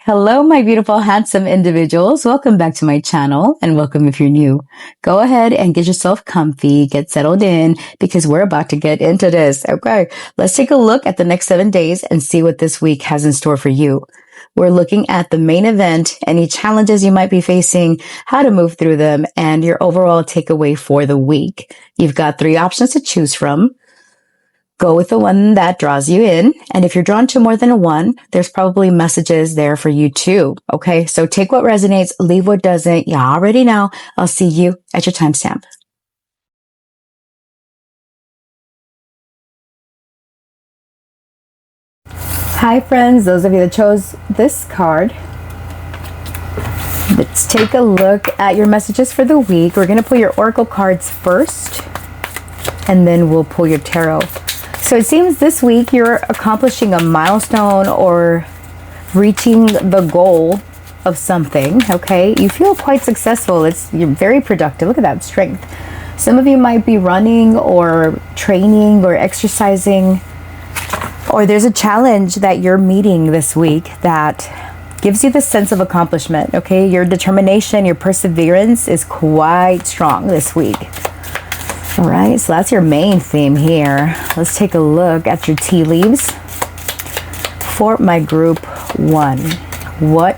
Hello, my beautiful, handsome individuals. Welcome back to my channel and welcome if you're new. Go ahead and get yourself comfy, get settled in because we're about to get into this. Okay, let's take a look at the next 7 days and see what this week has in store for you. We're looking at the main event, any challenges you might be facing, how to move through them, and your overall takeaway for the week. You've got 3 options to choose from. Go with the one that draws you in. And if you're drawn to more than one, there's probably messages there for you too. Okay. So take what resonates, leave what doesn't. You already know. I'll see you at your timestamp. Hi friends, those of you that chose this card. Let's take a look at your messages for the week. We're going to pull your oracle cards first, and then we'll pull your tarot. So it seems this week you're accomplishing a milestone or reaching the goal of something, okay? You feel quite successful. You're very productive. Look at that strength. Some of you might be running or training or exercising, or there's a challenge that you're meeting this week that gives you the sense of accomplishment, okay? Your determination, your perseverance is quite strong this week. All right, so that's your main theme here. Let's take a look at your tea leaves for my group 1. What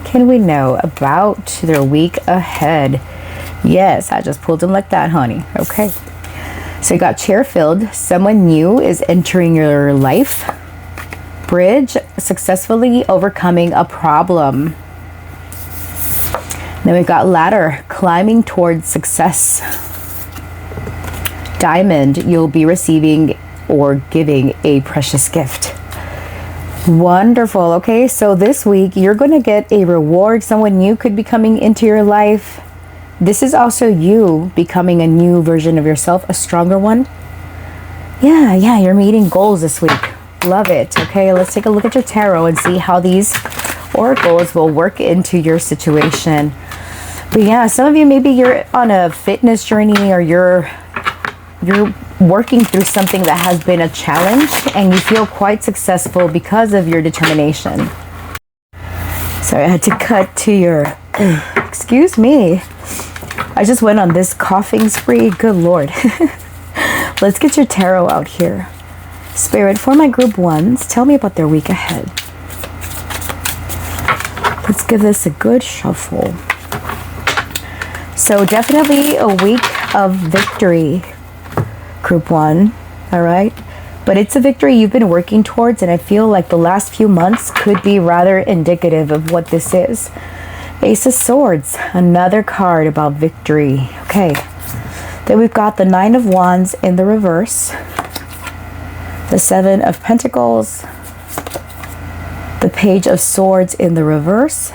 can we know about their week ahead? Yes, I just pulled them like that, honey. Okay. So you got chair filled. Someone new is entering your life. Bridge, successfully overcoming a problem. Then we've got ladder, climbing towards success. Diamond, you'll be receiving or giving a precious gift. Wonderful. Okay, so this week you're going to get a reward. Someone new could be coming into your life. This is also you becoming a new version of yourself, a stronger one. Yeah, you're meeting goals this week. Love it. Okay, let's take a look at your tarot and see how these oracles will work into your situation. But yeah, some of you, maybe you're on a fitness journey, or you're working through something that has been a challenge and you feel quite successful because of your determination. Sorry, I had to cut to your, excuse me. I just went on this coughing spree. Good Lord. Let's get your tarot out here. Spirit, for my group 1s, tell me about their week ahead. Let's give this a good shuffle. So definitely a week of victory, group 1, all right? But it's a victory you've been working towards, and I feel like the last few months could be rather indicative of what this is. Ace of Swords, another card about victory. Okay, then we've got the 9 of Wands in the reverse, the 7 of Pentacles, the Page of Swords in the reverse,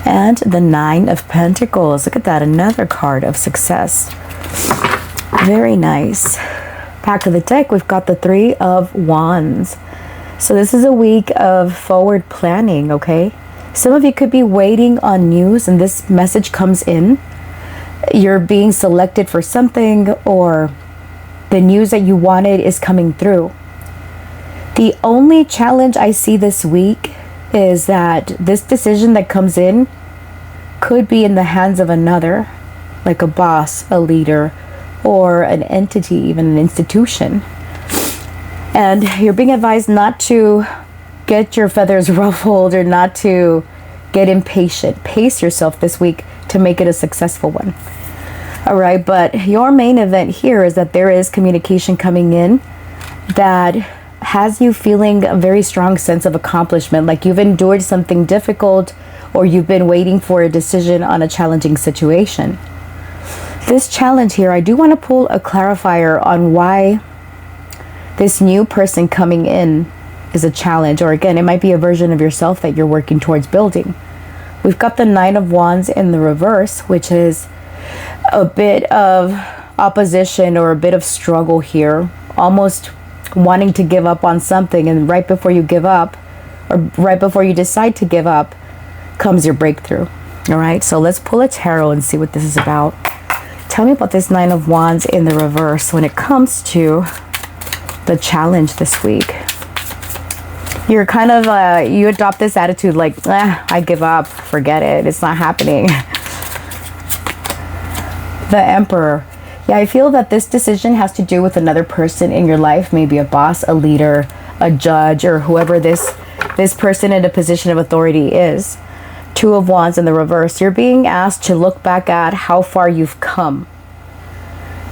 and the 9 of Pentacles. Look at that, another card of success. Very nice. Back of the deck, we've got the 3 of Wands. So this is a week of forward planning, okay? Some of you could be waiting on news and this message comes in. You're being selected for something, or the news that you wanted is coming through. The only challenge I see this week is that this decision that comes in could be in the hands of another, like a boss, a leader, or an entity, even an institution. And you're being advised not to get your feathers ruffled or not to get impatient. Pace yourself this week to make it a successful one. All right, but your main event here is that there is communication coming in that has you feeling a very strong sense of accomplishment, like you've endured something difficult or you've been waiting for a decision on a challenging situation. This challenge here, I do want to pull a clarifier on why this new person coming in is a challenge, or again, it might be a version of yourself that you're working towards building. We've got the 9 of Wands in the reverse, which is a bit of opposition or a bit of struggle here, almost wanting to give up on something, and right before you give up, or right before you decide to give up, comes your breakthrough. All right, so let's pull a tarot and see what this is about. Tell me about this 9 of Wands in the reverse when it comes to the challenge this week. You're kind of, you adopt this attitude like, I give up, forget it, it's not happening. The Emperor. Yeah, I feel that this decision has to do with another person in your life, maybe a boss, a leader, a judge, or whoever this person in a position of authority is. Two of Wands in the reverse. You're being asked to look back at how far you've come.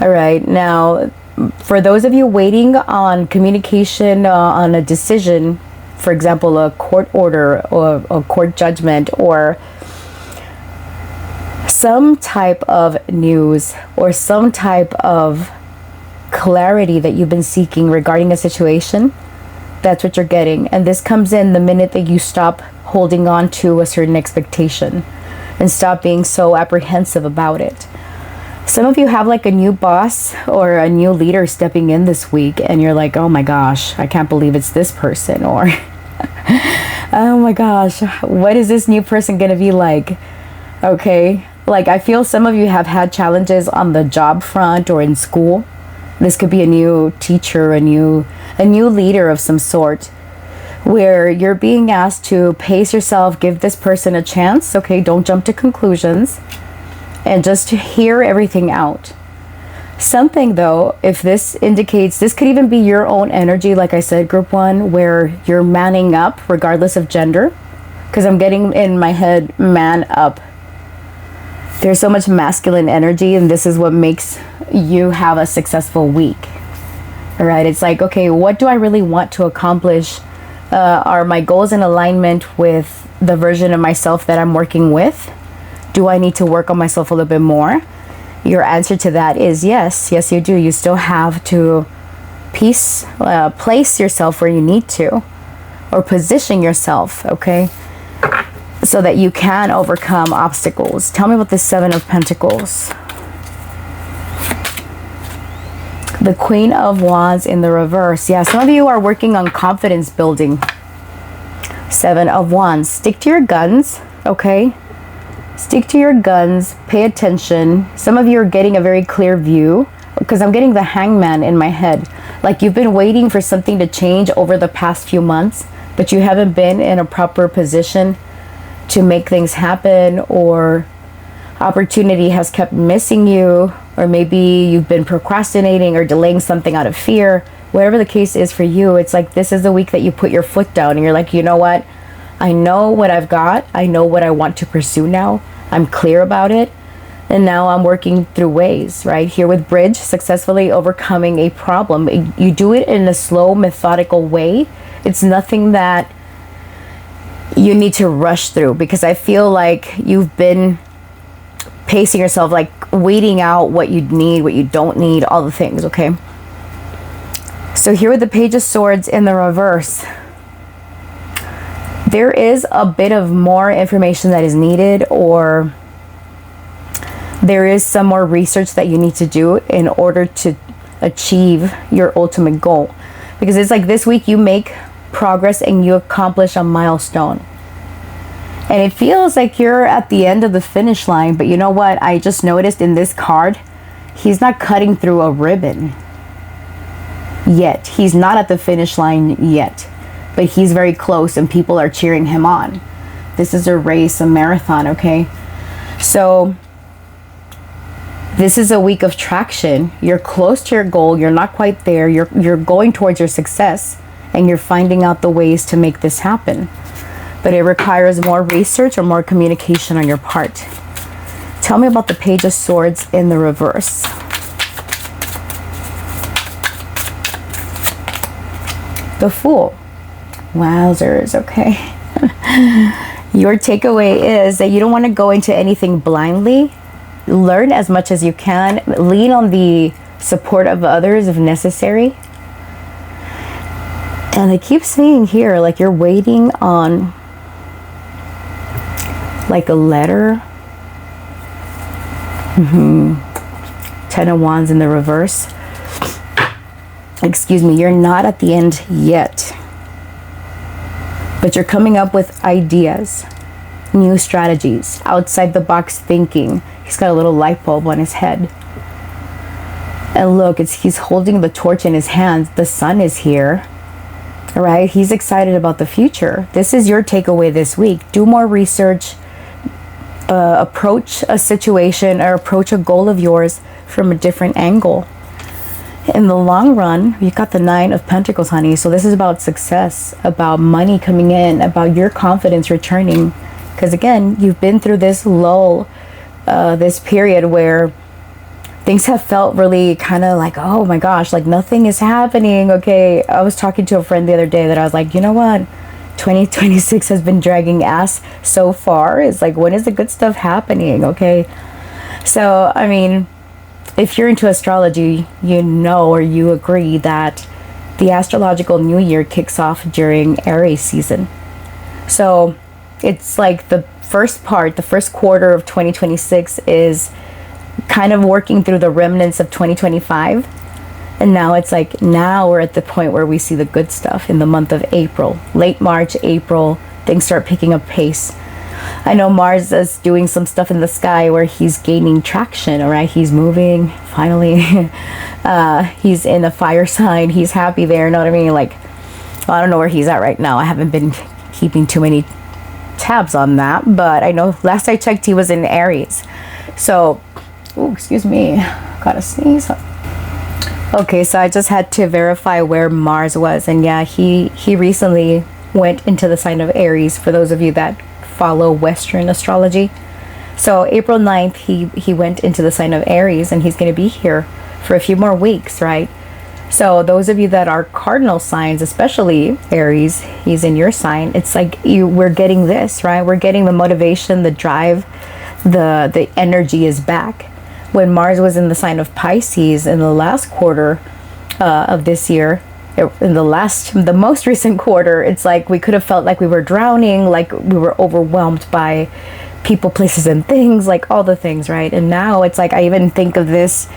All right, now, for those of you waiting on communication on a decision, for example, a court order or a court judgment or some type of news or some type of clarity that you've been seeking regarding a situation, that's what you're getting. And this comes in the minute that you stop holding on to a certain expectation and stop being so apprehensive about it. Some of you have like a new boss or a new leader stepping in this week and you're like, oh my gosh, I can't believe it's this person, or oh my gosh, what is this new person gonna be like? Okay, like I feel some of you have had challenges on the job front or in school. This could be a new teacher, a new leader of some sort, where you're being asked to pace yourself, give this person a chance. Okay, don't jump to conclusions and just hear everything out. Something though, if this indicates, this could even be your own energy, like I said, group one, where you're manning up regardless of gender, because I'm getting in my head, man up. There's so much masculine energy, and this is what makes you have a successful week. All right, it's like, okay, what do I really want to accomplish? Are my goals in alignment with the version of myself that I'm working with? Do I need to work on myself a little bit more? Your answer to that is yes. Yes, you do. You still have to place yourself where you need to, or position yourself, okay, so that you can overcome obstacles. Tell me about the Seven of Pentacles. The Queen of Wands in the reverse. Yeah, some of you are working on confidence building. Seven of Wands. Stick to your guns, okay? Stick to your guns, pay attention. Some of you are getting a very clear view, because I'm getting the Hangman in my head. Like you've been waiting for something to change over the past few months, but you haven't been in a proper position to make things happen, or opportunity has kept missing you, or maybe you've been procrastinating or delaying something out of fear. Whatever the case is for you, it's like this is the week that you put your foot down and you're like, you know what? I know what I've got. I know what I want to pursue now. I'm clear about it. And now I'm working through ways, right? Here with Bridge, successfully overcoming a problem. You do it in a slow, methodical way. It's nothing that you need to rush through, because I feel like you've been pacing yourself, like waiting out what you need, what you don't need, all the things, okay? So here with the Page of Swords in the reverse, there is a bit of more information that is needed, or there is some more research that you need to do in order to achieve your ultimate goal. Because it's like this week you make progress and you accomplish a milestone. And it feels like you're at the end of the finish line, but you know what? I just noticed in this card, he's not cutting through a ribbon yet. He's not at the finish line yet, but he's very close and people are cheering him on. This is a race, a marathon, okay? So this is a week of traction. You're close to your goal. You're not quite there. You're going towards your success, and you're finding out the ways to make this happen. But it requires more research or more communication on your part. Tell me about the Page of Swords in the reverse. The Fool. Wowzers, okay. Your takeaway is that you don't want to go into anything blindly. Learn as much as you can. Lean on the support of others if necessary. And I keep seeing here, like you're waiting on like a letter. Ten of Wands in the reverse. Excuse me, you're not at the end yet. But you're coming up with ideas, new strategies, outside the box thinking. He's got a little light bulb on his head. And look, he's holding the torch in his hands. The sun is here. All right, he's excited about the future. This is your takeaway this week. Do more research, approach a situation or approach a goal of yours from a different angle. In the long run, you got the Nine of Pentacles, honey. So this is about success, about money coming in, about your confidence returning. Because again, you've been through this lull, this period where things have felt really kind of like, oh my gosh, like nothing is happening. Okay, I was talking to a friend the other day that I was like, you know what? 2026 has been dragging ass so far. It's like, when is the good stuff happening? Okay, so I mean, if you're into astrology, you know, or you agree that the astrological new year kicks off during Aries season. So it's like the first quarter of 2026 is kind of working through the remnants of 2025. And now it's like, now we're at the point where we see the good stuff in the month of April. Late March, April, things start picking up pace. I know Mars is doing some stuff in the sky where he's gaining traction, all right? He's moving, finally. He's in a fire sign. He's happy there, you know what I mean? Like, well, I don't know where he's at right now. I haven't been keeping too many tabs on that. But I know last I checked, he was in Aries. So, oh, excuse me. Gotta sneeze. Okay, so I just had to verify where Mars was. And yeah, he recently went into the sign of Aries, for those of you that follow Western astrology. So April 9th, he went into the sign of Aries, and he's going to be here for a few more weeks, right? So those of you that are cardinal signs, especially Aries, he's in your sign. It's like we're getting this, right? We're getting the motivation, the drive, the energy is back. When Mars was in the sign of Pisces in the last quarter of this year, in the most recent quarter, it's like we could have felt like we were drowning, like we were overwhelmed by people, places, and things, like all the things, right? And now it's like, I even think of this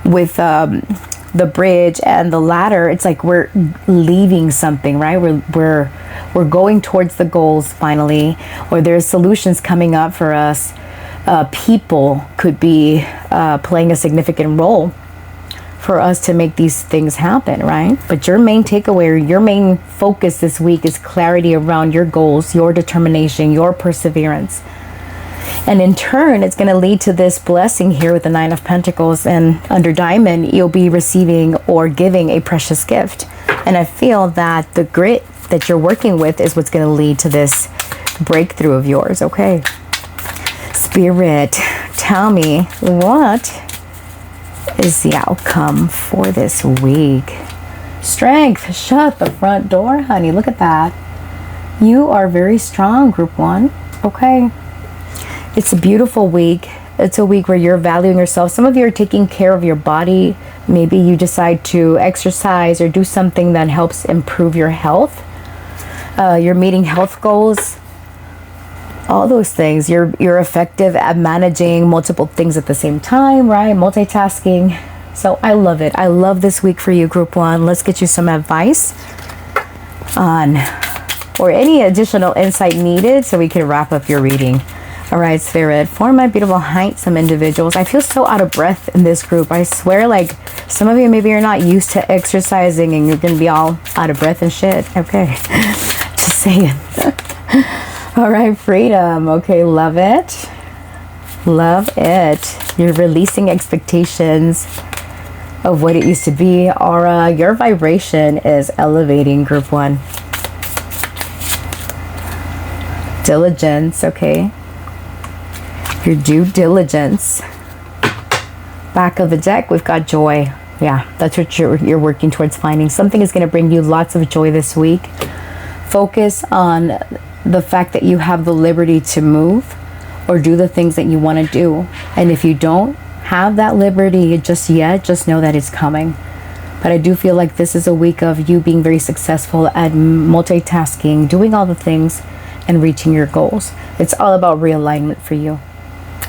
with the bridge and the ladder. It's like we're leaving something, right? We're going towards the goals finally, or there's solutions coming up for us. People could be playing a significant role for us to make these things happen, right? But your main takeaway, your main focus this week is clarity around your goals, your determination, your perseverance. And in turn, it's going to lead to this blessing here with the Nine of Pentacles. And under Diamond, you'll be receiving or giving a precious gift. And I feel that the grit that you're working with is what's going to lead to this breakthrough of yours, okay? Spirit, tell me, what is the outcome for this week? Strength, shut the front door, honey. Look at that. You are very strong, group one. Okay. It's a beautiful week. It's a week where you're valuing yourself. Some of you are taking care of your body. Maybe you decide to exercise or do something that helps improve your health. You're meeting health goals. All those things. You're effective at managing multiple things at the same time, right? Multitasking. So I love it. I love this week for you, group one. Let's get you some advice on, or any additional insight needed so we can wrap up your reading. All right, Spirit, for my beautiful, handsome individuals. I feel so out of breath in this group. I swear, like, some of you, maybe you're not used to exercising and you're going to be all out of breath and shit. Okay. Just saying. All right, freedom. Okay, love it. Love it. You're releasing expectations of what it used to be. Aura, your vibration is elevating, group one. Diligence, okay. Your due diligence. Back of the deck, we've got joy. Yeah, that's what you're working towards finding. Something is going to bring you lots of joy this week. Focus on the fact that you have the liberty to move or do the things that you want to do. And if you don't have that liberty just yet, just know that it's coming. But I do feel like this is a week of you being very successful at multitasking, doing all the things and reaching your goals. It's all about realignment for you.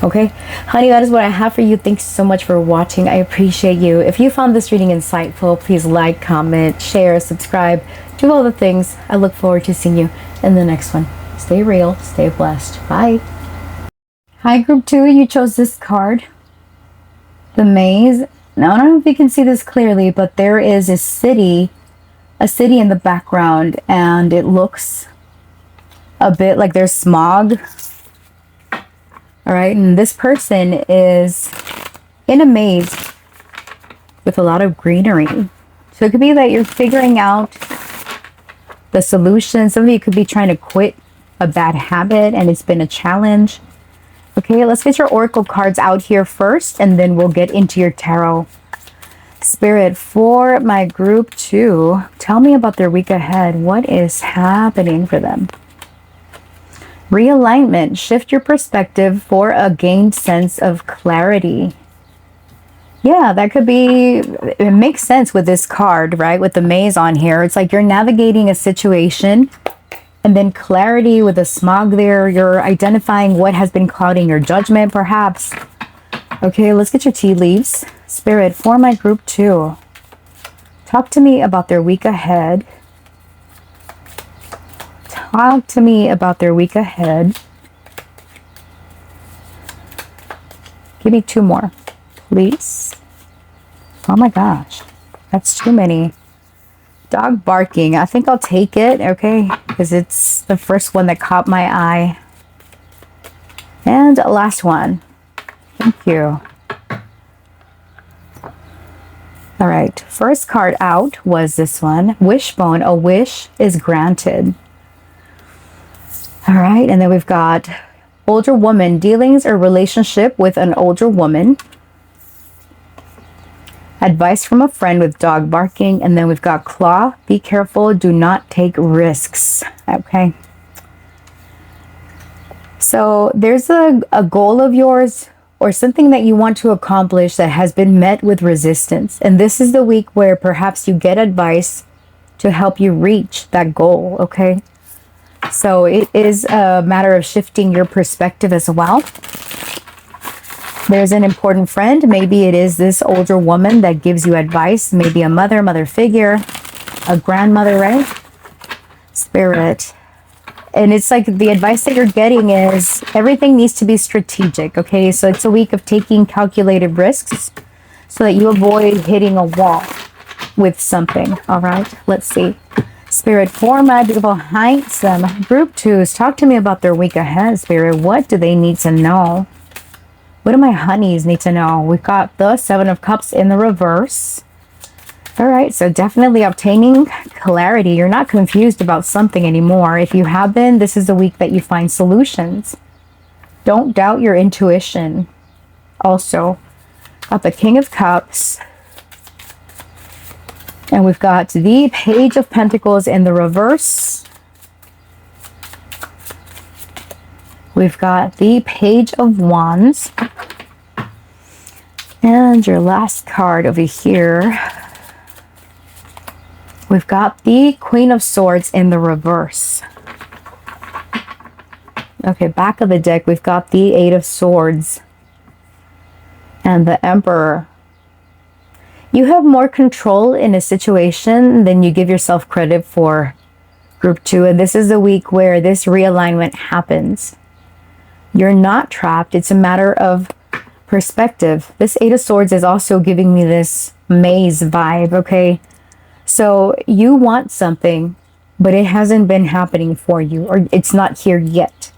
Okay, honey, that is what I have for you. Thanks so much for watching. I appreciate you. If you found this reading insightful, please like, comment, share, subscribe, do all the things. I look forward to seeing you in the next one. Stay real, stay blessed. Bye. Hi, group two. You chose this card, the maze. Now, I don't know if you can see this clearly, but there is a city a city in the background, and it looks a bit like there's smog. All right, and this person is in a maze with a lot of greenery. So it could be that you're figuring out the solution. Some of you could be trying to quit a bad habit and it's been a challenge. Okay, let's get your oracle cards out here first, and then we'll get into your tarot. Spirit, for my group 2, tell me about their week ahead. What is happening for them? Realignment. Shift your perspective for a gained sense of clarity. Yeah, that could be, it makes sense with this card, right? With the maze on here. It's like you're navigating a situation, and then clarity with the smog there. You're identifying what has been clouding your judgment, perhaps. Okay, let's get your tea leaves. Spirit, for my group 2, talk to me about their week ahead. Talk to me about their week ahead. Give me 2 more, please. Oh my gosh, that's too many. Dog barking. I think I'll take it, okay? Because it's the first one that caught my eye. And last one. Thank you. All right, first card out was this one. Wishbone. A wish is granted. All right, and then we've got older woman. Dealings or relationship with an older woman. Advice from a friend with dog barking. And then we've got claw. Be careful. Do not take risks. Okay. So there's a goal of yours or something that you want to accomplish that has been met with resistance. And this is the week where perhaps you get advice to help you reach that goal. Okay. So it is a matter of shifting your perspective as well. There's an important friend. Maybe it is this older woman that gives you advice. Maybe a mother figure, a grandmother, right? Spirit. And it's like the advice that you're getting is everything needs to be strategic, okay? So it's a week of taking calculated risks so that you avoid hitting a wall with something, all right? Let's see. Spirit, for my beautiful handsome group 2s, talk to me about their week ahead, Spirit. What do they need to know? What do my honeys need to know? We've got the 7 of Cups in the reverse. All right, so definitely obtaining clarity. You're not confused about something anymore. If you have been, this is the week that you find solutions. Don't doubt your intuition. Also, got the King of Cups. And we've got the Page of Pentacles in the reverse. We've got the Page of Wands. And your last card over here, we've got the Queen of Swords in the reverse. Okay, back of the deck, we've got the 8 of Swords and the Emperor. You have more control in a situation than you give yourself credit for, group 2. And this is a week where this realignment happens. You're not trapped. It's a matter of perspective. This 8 of Swords is also giving me this maze vibe, okay? So you want something, but it hasn't been happening for you, or it's not here yet.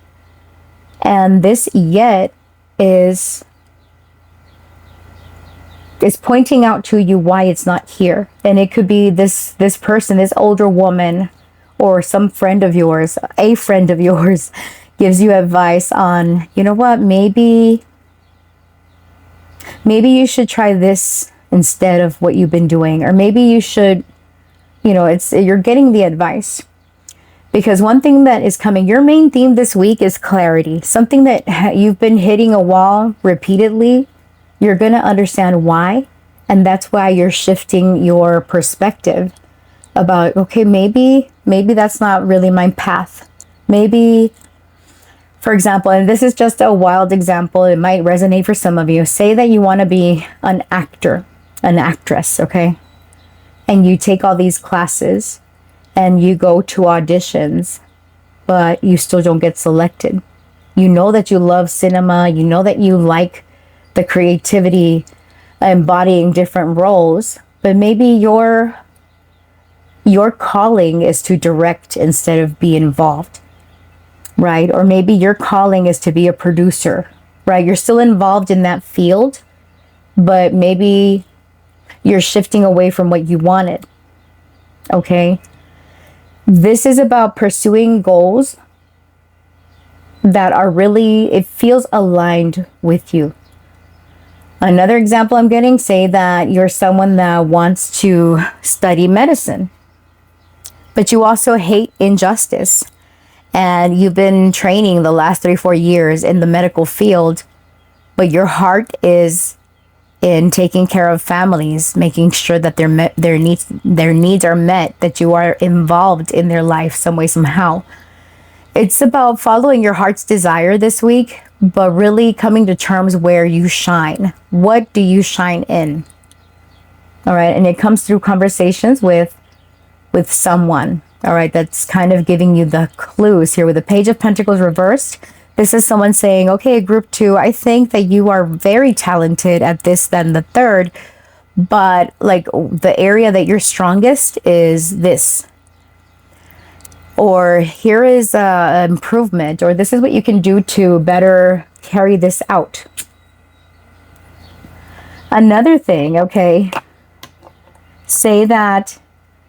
And this yet is pointing out to you why it's not here. And it could be this person, this older woman, or some friend of yours, a friend of yours, gives you advice on, you know what, maybe you should try this instead of what you've been doing, or maybe you should, you know, you're getting the advice. Because one thing that is coming, your main theme this week is clarity. Something that you've been hitting a wall repeatedly, you're going to understand why. And that's why you're shifting your perspective about, okay, maybe that's not really my path. Maybe, for example, and this is just a wild example, it might resonate for some of you. Say that you want to be an actor, an actress, okay? And you take all these classes and you go to auditions, but you still don't get selected. You know that you love cinema, you know that you like the creativity, embodying different roles, but maybe your your calling is to direct instead of be involved, right? Or maybe your calling is to be a producer, right? You're still involved in that field, but maybe you're shifting away from what you wanted, okay? This is about pursuing goals that are really, it feels aligned with you. Another example I'm getting, say that you're someone that wants to study medicine, but you also hate injustice. And you've been training the last 3-4 years in the medical field, but your heart is in taking care of families, making sure that their needs are met, that you are involved in their life some way, somehow. It's about following your heart's desire this week, but really coming to terms where you shine. What do you shine in? All right. And it comes through conversations with someone. All right. That's kind of giving you the clues here with the Page of Pentacles reversed. This is someone saying, okay, group 2, I think that you are very talented at this, then the third, but like the area that you're strongest is this. Or here is an improvement, or this is what you can do to better carry this out. Another thing, okay, say that,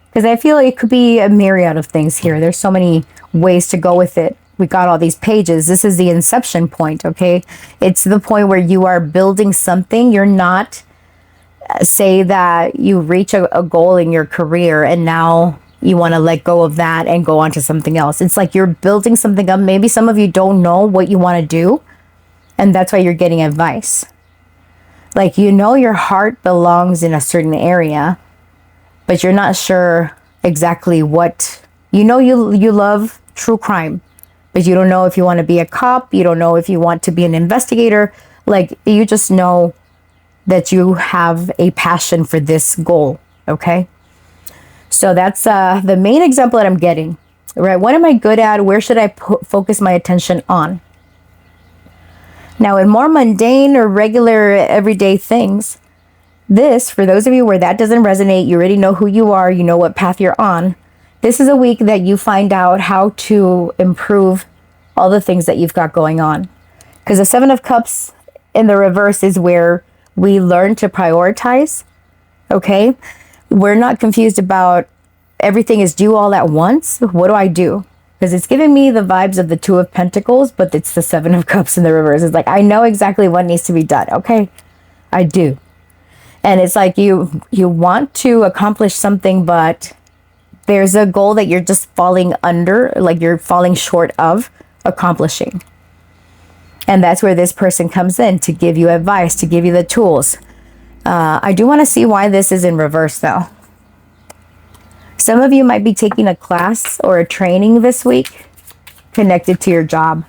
because I feel like it could be a myriad of things here. There's so many ways to go with it. We got all these pages. This is the inception point, okay? It's the point where you are building something. You're not, say that you reach a goal in your career and now you want to let go of that and go on to something else. It's like you're building something up. Maybe some of you don't know what you want to do, and that's why you're getting advice. Like, you know, your heart belongs in a certain area, but you're not sure exactly what. You know, you love true crime, but you don't know if you want to be a cop. You don't know if you want to be an investigator. Like, you just know that you have a passion for this goal, okay? So that's the main example that I'm getting, right? What am I good at? Where should I focus my attention on? Now, in more mundane or regular everyday things, this, for those of you where that doesn't resonate, you already know who you are, you know what path you're on. This is a week that you find out how to improve all the things that you've got going on. Because the Seven of Cups in the reverse is where we learn to prioritize, okay? We're not confused about everything is due all at once. What do I do? Because it's giving me the vibes of the Two of Pentacles, but it's the Seven of Cups in the reverse. It's like, I know exactly what needs to be done, okay? I do. And it's like you want to accomplish something, but there's a goal that you're just falling under, like you're falling short of accomplishing. And that's where this person comes in to give you advice, to give you the tools. I do want to see why this is in reverse, though. Some of you might be taking a class or a training this week connected to your job.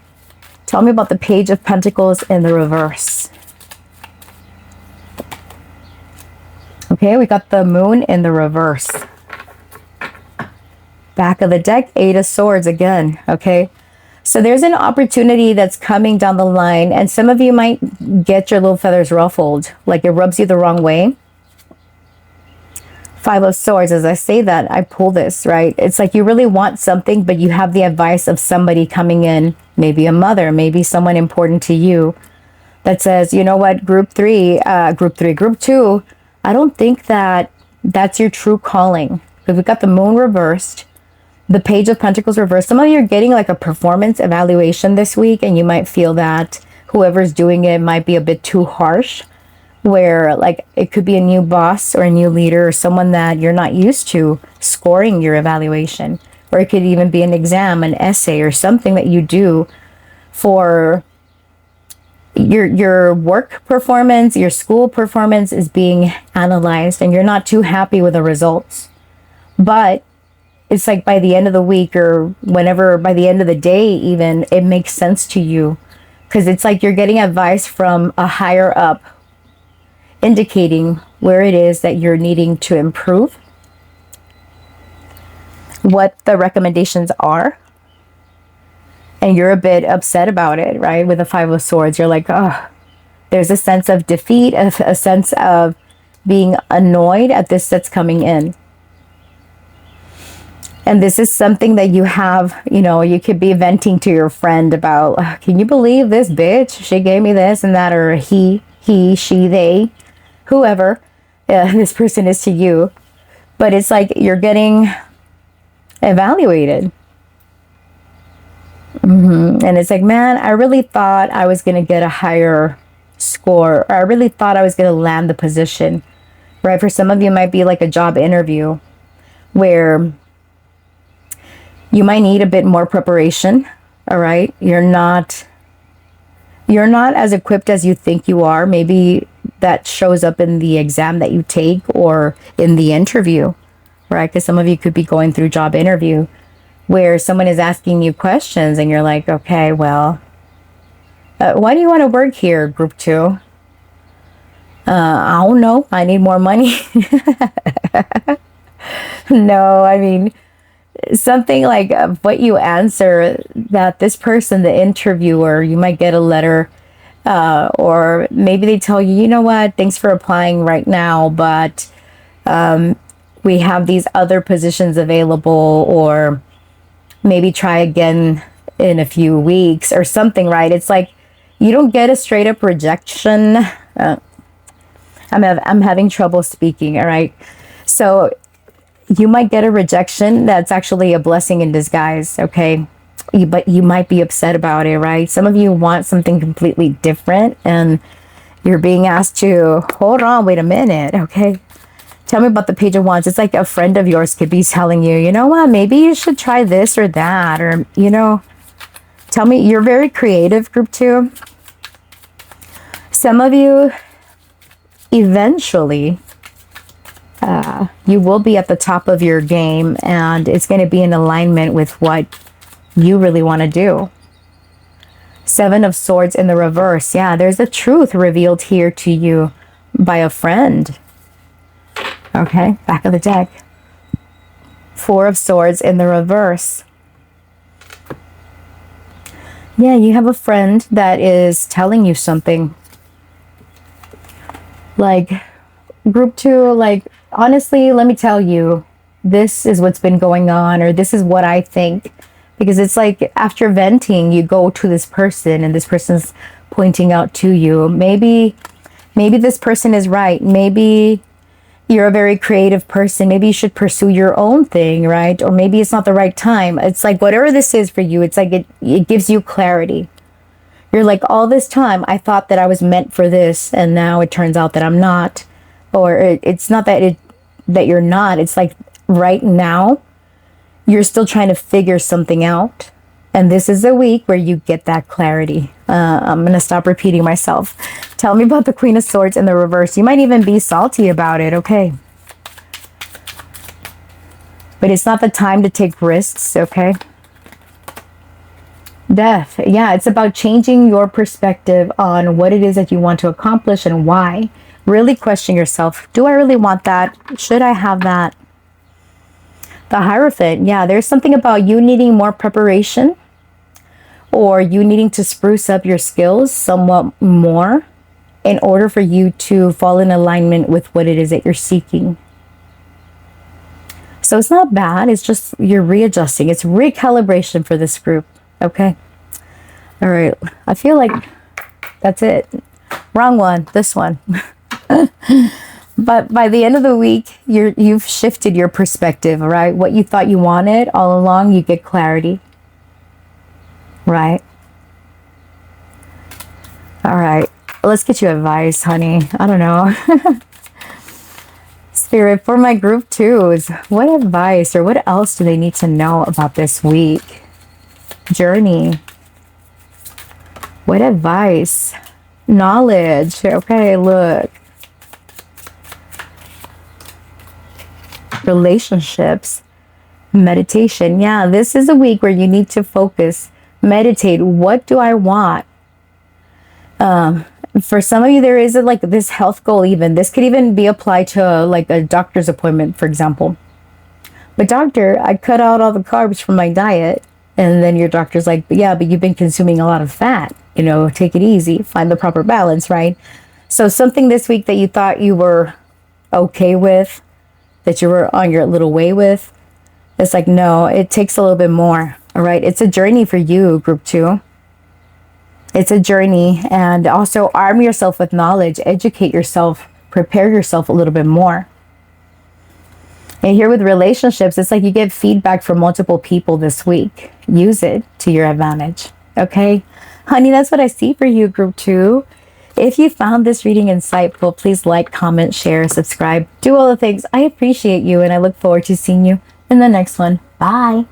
Tell me about the Page of Pentacles in the reverse. Okay, we got the Moon in the reverse. Back of the deck, Eight of Swords again, okay? So there's an opportunity that's coming down the line, and some of you might get your little feathers ruffled, like it rubs you the wrong way. Five of Swords, as I say that, I pull this, right? It's like you really want something, but you have the advice of somebody coming in, maybe a mother, maybe someone important to you, that says, you know what, group 2, I don't think that that's your true calling. Because we've got the Moon reversed, the Page of Pentacles reversed. Some of you are getting like a performance evaluation this week, and you might feel that whoever's doing it might be a bit too harsh, where like it could be a new boss or a new leader or someone that you're not used to scoring your evaluation. Or it could even be an exam, an essay, or something that you do for your work performance, your school performance is being analyzed, and you're not too happy with the results. But it's like by the end of the week, or whenever, by the end of the day even, it makes sense to you. Because it's like you're getting advice from a higher up, indicating where it is that you're needing to improve, what the recommendations are. And you're a bit upset about it, right? With the Five of Swords, you're like, oh, there's a sense of defeat, a sense of being annoyed at this that's coming in. And this is something that you have, you could be venting to your friend about, can you believe this bitch? She gave me this and that, or he, she, they, whoever this person is to you. But it's like you're getting evaluated. And it's like, man, I really thought I was going to get a higher score, or I really thought I was going to land the position, right? For some of you, it might be like a job interview where you might need a bit more preparation. All right. You're not as equipped as you think you are. Maybe that shows up in the exam that you take or in the interview, right? Because some of you could be going through job interview where someone is asking you questions and you're like, okay, well, why do you want to work here, group 2? I don't know. I need more money. No, I mean, something like what you answer, that this person, the interviewer, you might get a letter, or maybe they tell you, you know what, thanks for applying right now, but we have these other positions available, or maybe try again in a few weeks or something, right? It's like you don't get a straight up rejection. I'm having trouble speaking, all right? So you might get a rejection that's actually a blessing in disguise, okay? But you might be upset about it, right? Some of you want something completely different and you're being asked to, hold on, wait a minute, okay? Tell me about the Page of Wands. It's like a friend of yours could be telling you, you know what, maybe you should try this or that, or, tell me, you're very creative, group 2. Some of you, eventually, you will be at the top of your game, and it's going to be in alignment with what you really want to do. 7 of Swords in the reverse. Yeah, there's a truth revealed here to you by a friend. Okay, back of the deck. 4 of Swords in the reverse. Yeah, you have a friend that is telling you something. Like, group 2, like, honestly, let me tell you, this is what's been going on, or this is what I think. Because it's like after venting, you go to this person and this person's pointing out to you. Maybe this person is right. Maybe you're a very creative person. Maybe you should pursue your own thing, right? Or maybe it's not the right time. It's like whatever this is for you, it's like it gives you clarity. You're like, all this time, I thought that I was meant for this, and now it turns out that I'm not. Or it's not that you're not. It's like right now, you're still trying to figure something out. And this is a week where you get that clarity. I'm going to stop repeating myself. Tell me about the Queen of Swords in the reverse. You might even be salty about it, okay? But it's not the time to take risks, okay? Death. Yeah, it's about changing your perspective on what it is that you want to accomplish and why. Really question yourself. Do I really want that? Should I have that? The Hierophant. Yeah, there's something about you needing more preparation, or you needing to spruce up your skills somewhat more in order for you to fall in alignment with what it is that you're seeking. So it's not bad. It's just you're readjusting. It's recalibration for this group. Okay. All right. I feel like that's it. Wrong one. This one. But by the end of the week, you've shifted your perspective, right? What you thought you wanted all along, you get clarity. Right? All right. Let's get you advice, honey. I don't know. Spirit, for my group 2s, what advice or what else do they need to know about this week? Journey. What advice? Knowledge. Okay, look. Relationships. Meditation. Yeah, this is a week where you need to focus. Meditate. What do I want? For some of you, there is like this health goal even. This could even be applied to like a doctor's appointment, for example. But doctor, I cut out all the carbs from my diet. And then your doctor's like, yeah, but you've been consuming a lot of fat. Take it easy. Find the proper balance, right? So something this week that you thought you were okay with, that you were on your little way with, It's like, no, it takes a little bit more. All right. It's a journey for you, group 2. It's a journey. And also arm yourself with knowledge, educate yourself, prepare yourself a little bit more. And here with relationships, it's like you get feedback from multiple people this week. Use it to your advantage. Okay. Honey, that's what I see for you, group 2. If you found this reading insightful, please like, comment, share, subscribe, do all the things. I appreciate you, and I look forward to seeing you in the next one. Bye.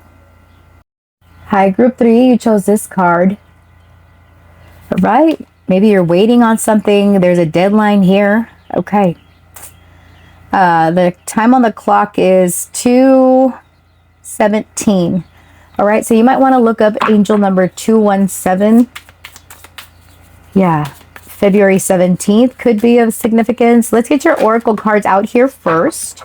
Hi, group 3. You chose this card. All right. Maybe you're waiting on something. There's a deadline here. Okay. The time on the clock is 2:17. All right. So you might want to look up angel number 217. Yeah. February 17th could be of significance. Let's get your oracle cards out here first,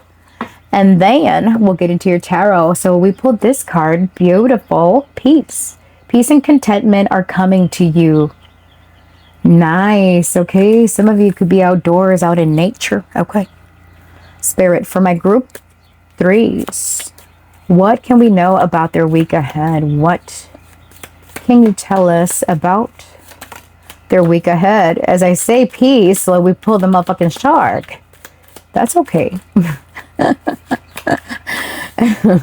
and then we'll get into your tarot. So we pulled this card. Beautiful. Peace. Peace and contentment are coming to you. Nice. Okay. Some of you could be outdoors, out in nature. Okay. Spirit, for my group 3s, what can we know about their week ahead? What can you tell us about their week ahead? As I say peace, so we pull the motherfucking shark. That's okay.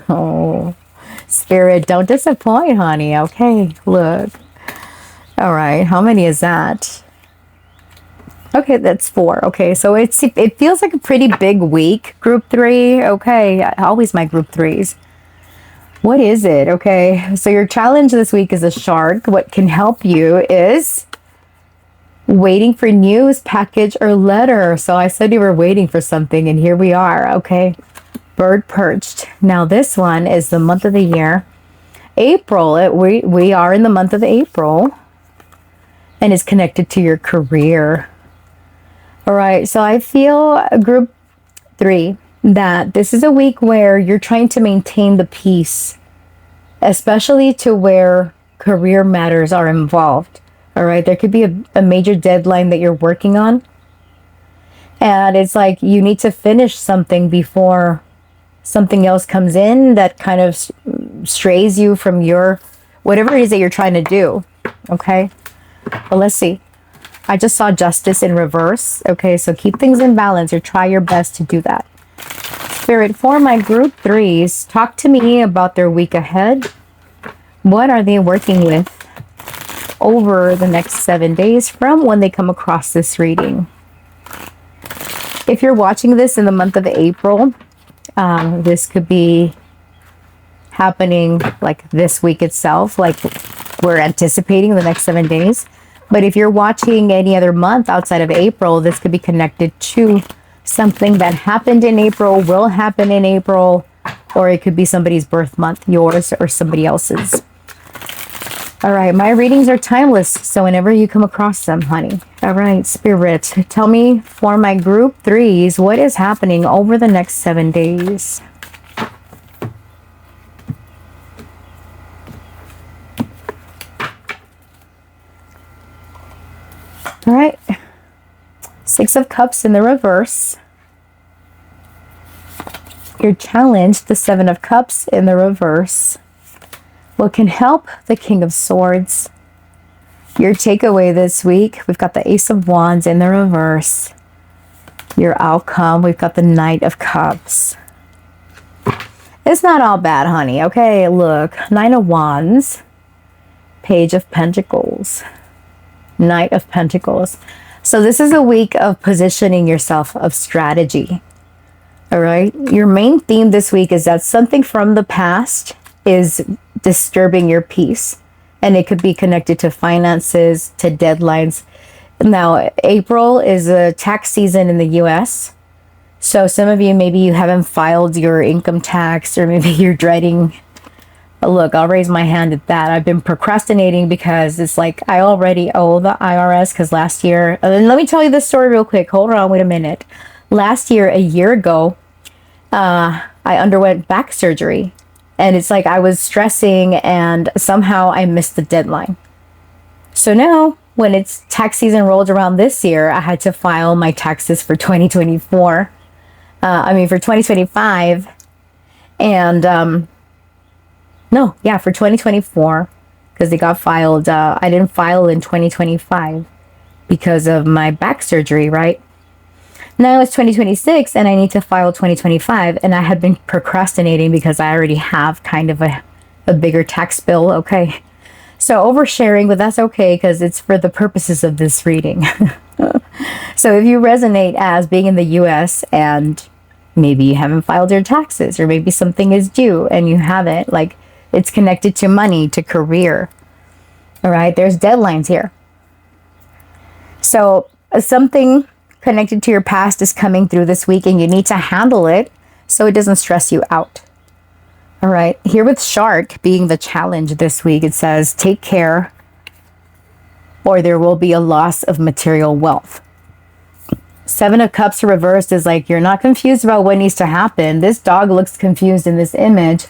Oh, Spirit, don't disappoint, honey. Okay, look. All right, how many is that? Okay, that's 4. Okay, so it feels like a pretty big week, group 3. Okay, always my group 3s. What is it? Okay, so your challenge this week is a shark. What can help you is waiting for news, package, or letter. So I said you were waiting for something, and here we are. Okay, bird perched. Now this one is the month of the year, April. We are in the month of April, and it's connected to your career. All right, so I feel, group 3, that this is a week where you're trying to maintain the peace, especially to where career matters are involved. All right, there could be a major deadline that you're working on, and it's like you need to finish something before something else comes in that kind of strays you from your whatever it is that you're trying to do. Okay, well, let's see. I just saw justice in reverse. Okay, so keep things in balance or try your best to do that. Spirit, for my group 3s, talk to me about their week ahead. What are they working with over the next 7 days from when they come across this reading? If you're watching this in the month of April, this could be happening like this week itself, like we're anticipating the next 7 days. But if you're watching any other month outside of April, this could be connected to something that happened in April, will happen in April, or it could be somebody's birth month, yours or somebody else's. All right, my readings are timeless, so whenever you come across them, honey. All right, Spirit, tell me for my group 3s, what is happening over the next 7 days? All right, 6 of Cups in the reverse. Your challenge, the 7 of Cups in the reverse. What can help, the King of Swords. Your takeaway this week, we've got the Ace of Wands in the reverse. Your outcome, we've got the Knight of Cups. It's not all bad, honey. Okay, look, 9 of Wands, Page of Pentacles, Knight of Pentacles. So this is a week of positioning yourself, of strategy. All right. Your main theme this week is that something from the past is disturbing your peace. And it could be connected to finances, to deadlines. Now, April is a tax season in the US. So some of you, maybe you haven't filed your income tax, or maybe you're dreading. Look, I'll raise my hand at that. I've been procrastinating because it's like I already owe the IRS because last year, and let me tell you this story real quick. Hold on, wait a minute. Last year, a year ago, I underwent back surgery, and it's like I was stressing and somehow I missed the deadline. So now when it's tax season rolled around this year, I had to file my taxes for 2024. For 2025. And No, yeah, for 2024, because they got filed. I didn't file in 2025 because of my back surgery, right? Now it's 2026 and I need to file 2025, and I had been procrastinating because I already have kind of a bigger tax bill, okay? So oversharing, but that's okay because it's for the purposes of this reading. So if you resonate as being in the US and maybe you haven't filed your taxes, or maybe something is due and you haven't, like it's connected to money, to career, all right? There's deadlines here. So something connected to your past is coming through this week and you need to handle it so it doesn't stress you out. All right, here with Shark being the challenge this week, it says, take care or there will be a loss of material wealth. Seven of Cups reversed is like, you're not confused about what needs to happen. This dog looks confused in this image,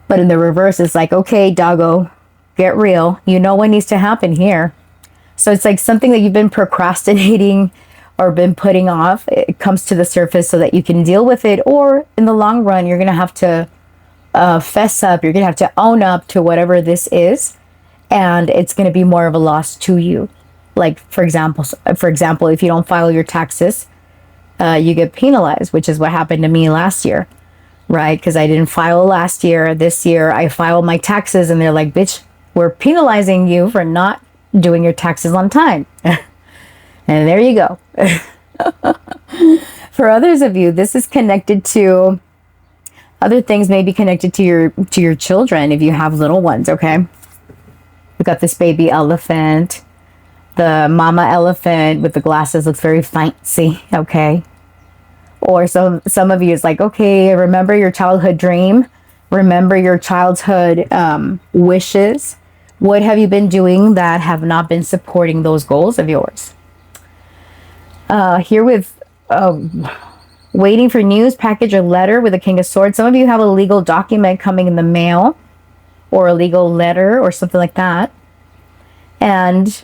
but in the reverse, it's like, okay, doggo, get real. You know what needs to happen here. So it's like something that you've been procrastinating or been putting off. It comes to the surface so that you can deal with it. Or in the long run, you're going to have to fess up. You're going to have to own up to whatever this is. And it's going to be more of a loss to you. Like, for example, if you don't file your taxes, you get penalized, which is what happened to me last year, right? Because I didn't file last year. This year, I filed my taxes and they're like, bitch, we're penalizing you for not doing your taxes on time. And there you go. For others of you, this is connected to other things, maybe connected to your children if you have little ones, okay? We got this baby elephant. The mama elephant with the glasses looks very fancy, okay? Or some of you is like, okay, remember your childhood dream? Remember your childhood wishes? What have you been doing that have not been supporting those goals of yours? Here with waiting for news, package, or letter with the King of Swords. Some of you have a legal document coming in the mail, or a legal letter or something like that. And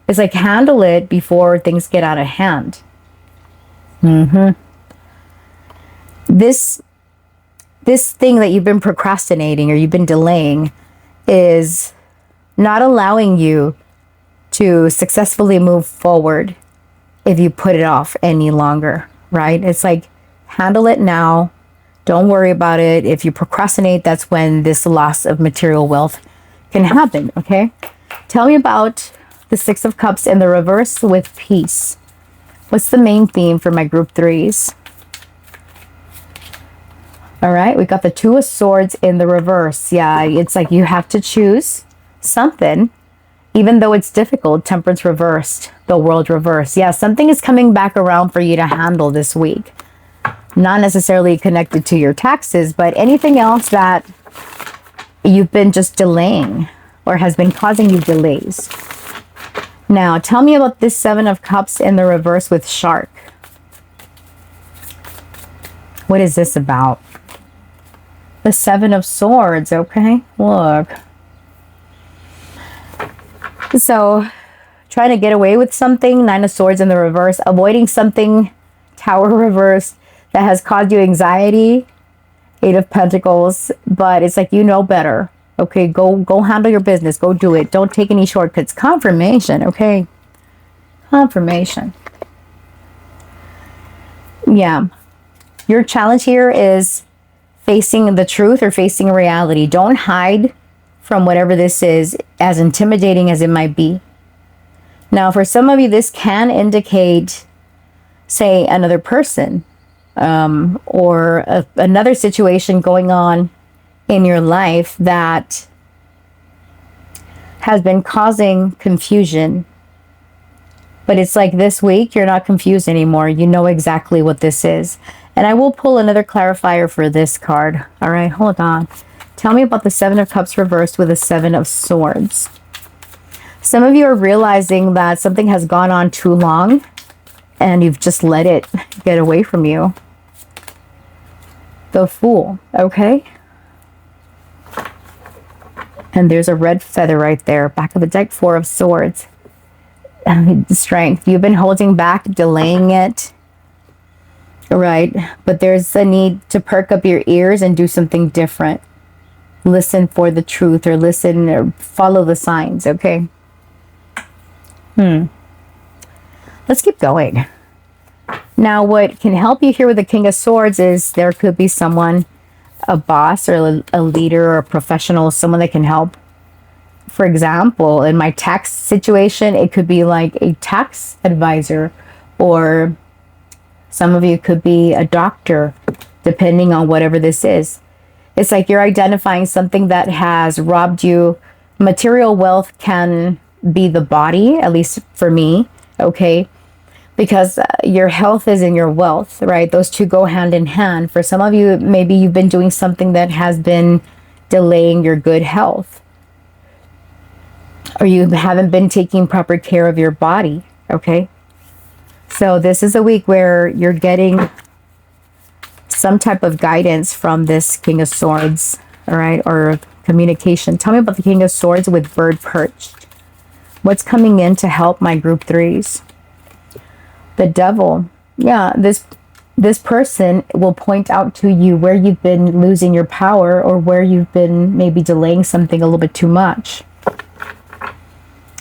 it's like, handle it before things get out of hand. This thing that you've been procrastinating or you've been delaying is not allowing you to successfully move forward if you put it off any longer, right? It's like, handle it now. Don't worry about it. If you procrastinate, that's when this loss of material wealth can happen, okay? Tell me about the Six of Cups in the reverse with peace. What's the main theme for my group threes? All right, we got the Two of Swords in the reverse. Yeah, it's like you have to choose something, even though it's difficult. Temperance reversed, the World reversed. Yeah, something is coming back around for you to handle this week. Not necessarily connected to your taxes, but anything else that you've been just delaying or has been causing you delays. Now, tell me about this Seven of Cups in the reverse with Shark. What is this about? The Seven of Swords, okay? Look. So, trying to get away with something, Nine of Swords in the reverse, avoiding something, Tower reversed, that has caused you anxiety, Eight of Pentacles, but it's like, you know better. Okay, go handle your business. Go do it. Don't take any shortcuts. Confirmation, okay? Confirmation. Yeah. Your challenge here is facing the truth or facing reality. Don't hide from whatever this is, as intimidating as it might be. Now, for some of you, this can indicate, say, another person or another situation going on in your life that has been causing confusion. But it's like this week, you're not confused anymore. You know exactly what this is. And I will pull another clarifier for this card. All right, hold on. Tell me about the Seven of Cups reversed with the Seven of Swords. Some of you are realizing that something has gone on too long and you've just let it get away from you. The Fool, okay? And there's a red feather right there. Back of the deck, Four of Swords. Strength. You've been holding back, delaying it. Right? But there's a need to perk up your ears and do something different. listen for the truth, or listen or follow the signs, okay? Let's keep going. Now, what can help you here with the King of Swords is there could be someone, a boss or a leader or a professional, someone that can help. For example, in my tax situation, it could be like a tax advisor, or some of you could be a doctor, depending on whatever this is. It's like you're identifying something that has robbed you. Material wealth can be the body, at least for me, okay? Because your health is in your wealth, right? Those two go hand in hand. For some of you, maybe you've been doing something that has been delaying your good health, or you haven't been taking proper care of your body, okay? So this is a week where you're getting some type of guidance from this King of Swords, all right, or communication. Tell me about the King of Swords with bird perched. What's coming in to help my group threes? The Devil. Yeah, this person will point out to you where you've been losing your power, or where you've been maybe delaying something a little bit too much.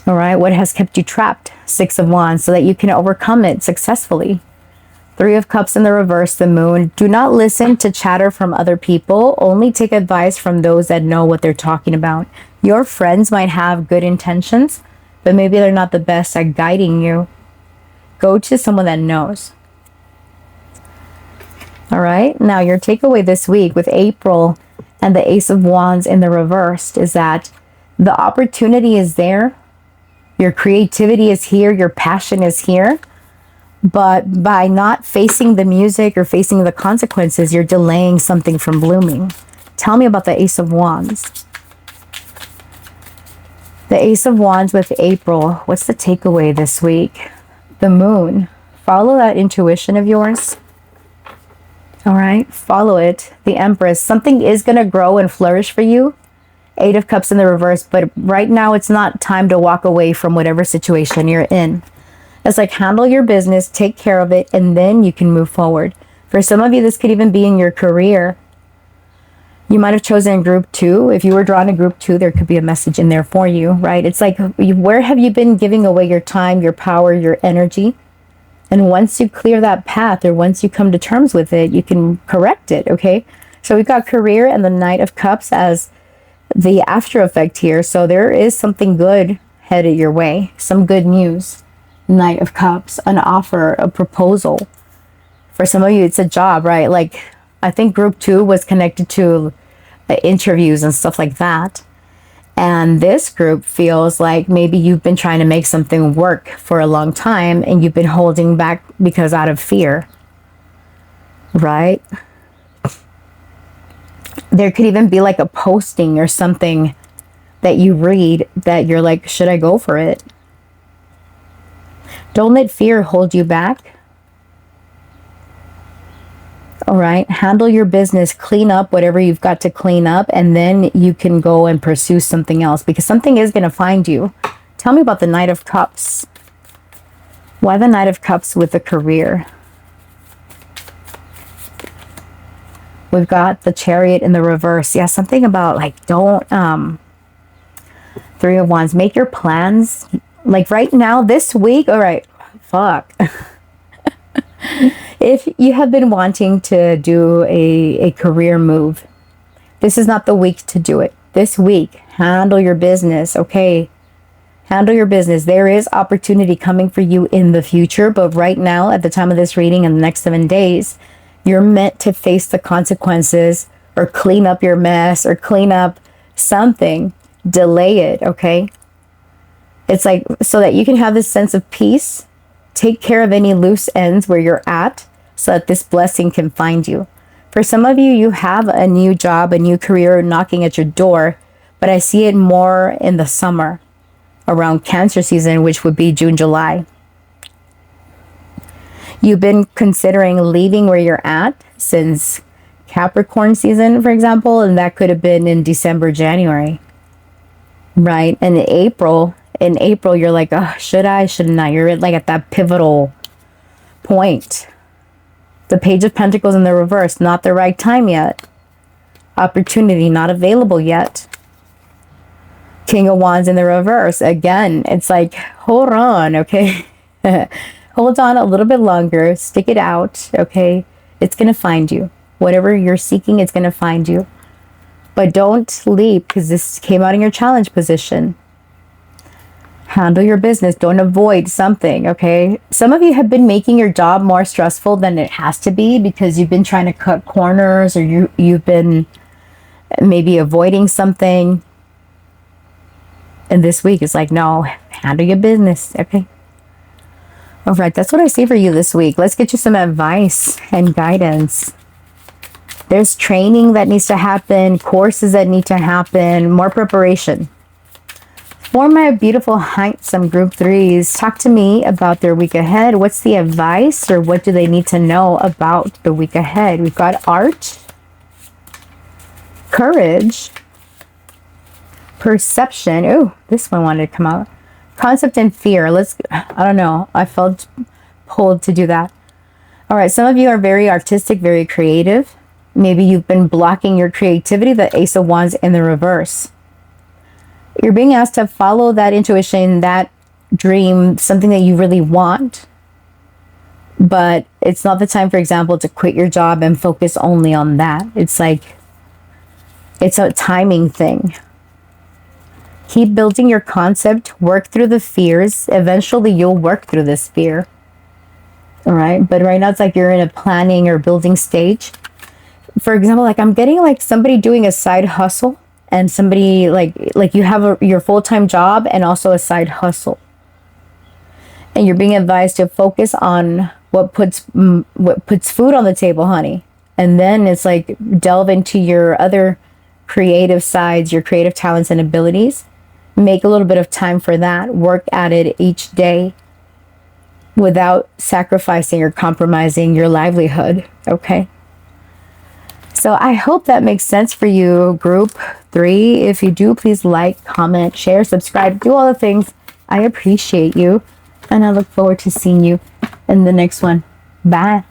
All right, what has kept you trapped? Six of Wands, so that you can overcome it successfully. Three of Cups in the reverse, the Moon. Do not listen to chatter from other people. Only take advice from those that know what they're talking about. Your friends might have good intentions, but maybe they're not the best at guiding you. Go to someone that knows. All right, now your takeaway this week with April and the Ace of Wands in the reversed is that the opportunity is there. Your creativity is here. Your passion is here. But by not facing the music or facing the consequences, you're delaying something from blooming. Tell me about the Ace of Wands. The Ace of Wands with April. What's the takeaway this week? The Moon. Follow that intuition of yours. All right, follow it. The Empress. Something is going to grow and flourish for you. Eight of Cups in the reverse. But right now, it's not time to walk away from whatever situation you're in. It's like, handle your business, take care of it, and then you can move forward. For some of you, this could even be in your career. You might have chosen group 2. If you were drawn to group 2, there could be a message in there for you, right? It's like, where have you been giving away your time, your power, your energy? And once you clear that path, or once you come to terms with it, you can correct it, okay? So we've got career and the Knight of Cups as the after effect here. So there is something good headed your way, some good news. Knight of Cups, an offer, a proposal. For some of you, it's a job, right? Like, I think group 2 was connected to interviews and stuff like that. And this group feels like maybe you've been trying to make something work for a long time and you've been holding back because out of fear, right? There could even be like a posting or something that you read that you're like, should I go for it? Don't let fear hold you back. All right, handle your business, clean up whatever you've got to clean up, and then you can go and pursue something else, because something is going to find you. Tell me about the Knight of Cups. Why the Knight of Cups with the career? We've got the Chariot in the reverse. Yeah, something about like, don't, Three of Wands, make your plans. Like right now, this week, all right, fuck. If you have been wanting to do a career move, this is not the week to do it. This week, handle your business, okay? Handle your business. There is opportunity coming for you in the future, but right now, at the time of this reading, in the next 7 days, you're meant to face the consequences, or clean up your mess, or clean up something. Delay it, okay? It's like, so that you can have this sense of peace. Take care of any loose ends where you're at, so that this blessing can find you. For some of you, you have a new job, a new career knocking at your door, but I see it more in the summer, around Cancer season, which would be June, July. You've been considering leaving where you're at since Capricorn season, for example, and that could have been in December, January, right? And in April, you're like, oh, should I, shouldn't I? You're like at that pivotal point. The Page of Pentacles in the reverse, not the right time yet. Opportunity not available yet. King of Wands in the reverse. Again, it's like, hold on, okay? Hold on a little bit longer. Stick it out, okay? It's going to find you. Whatever you're seeking, it's going to find you. But don't leap, because this came out in your challenge position. Handle your business. Don't avoid something, okay? Some of you have been making your job more stressful than it has to be because you've been trying to cut corners, or you've been maybe avoiding something. And this week is like, no, handle your business, okay? All right, that's what I see for you this week. Let's get you some advice and guidance. There's training that needs to happen, courses that need to happen, more preparation. For my beautiful, handsome group 3s, talk to me about their week ahead. What's the advice, or what do they need to know about the week ahead? We've got art, courage, perception. Oh, this one wanted to come out. Concept and fear. I don't know. I felt pulled to do that. All right. Some of you are very artistic, very creative. Maybe you've been blocking your creativity, the Ace of Wands in the reverse. You're being asked to follow that intuition, that dream, something that you really want. But it's not the time, for example, to quit your job and focus only on that. It's like, it's a timing thing. Keep building your concept, work through the fears. Eventually, you'll work through this fear. All right. But right now, it's like you're in a planning or building stage. For example, like I'm getting like somebody doing a side hustle, and somebody like you have your full-time job and also a side hustle. And you're being advised to focus on what puts food on the table, honey. And then it's like delve into your other creative sides, your creative talents and abilities. Make a little bit of time for that. Work at it each day without sacrificing or compromising your livelihood, okay? So I hope that makes sense for you, group 3. If you do, please like, comment, share, subscribe, do all the things. I appreciate you, and I look forward to seeing you in the next one. Bye.